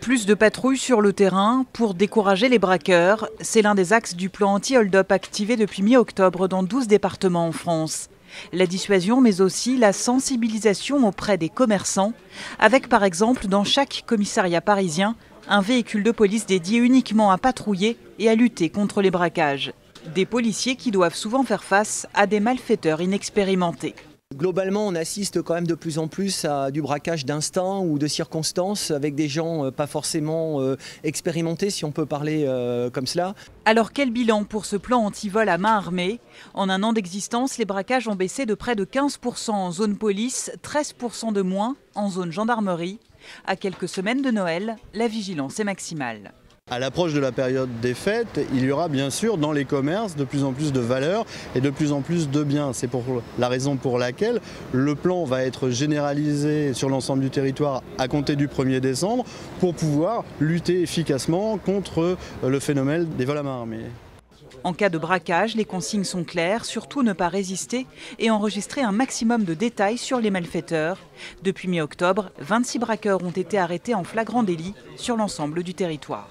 Plus de patrouilles sur le terrain pour décourager les braqueurs. C'est l'un des axes du plan anti-hold-up activé depuis mi-octobre dans 12 départements en France. La dissuasion, mais aussi la sensibilisation auprès des commerçants, avec par exemple dans chaque commissariat parisien un véhicule de police dédié uniquement à patrouiller et à lutter contre les braquages. Des policiers qui doivent souvent faire face à des malfaiteurs inexpérimentés. Globalement, on assiste quand même de plus en plus à du braquage d'instinct ou de circonstances avec des gens pas forcément expérimentés, si on peut parler comme cela. Alors quel bilan pour ce plan anti-vol à main armée? En un an d'existence, les braquages ont baissé de près de 15% en zone police, 13% de moins en zone gendarmerie. À quelques semaines de Noël, la vigilance est maximale. À l'approche de la période des fêtes, il y aura bien sûr dans les commerces de plus en plus de valeurs et de plus en plus de biens. C'est pour la raison pour laquelle le plan va être généralisé sur l'ensemble du territoire à compter du 1er décembre pour pouvoir lutter efficacement contre le phénomène des vols à main armée. En cas de braquage, les consignes sont claires, surtout ne pas résister et enregistrer un maximum de détails sur les malfaiteurs. Depuis mi-octobre, 26 braqueurs ont été arrêtés en flagrant délit sur l'ensemble du territoire.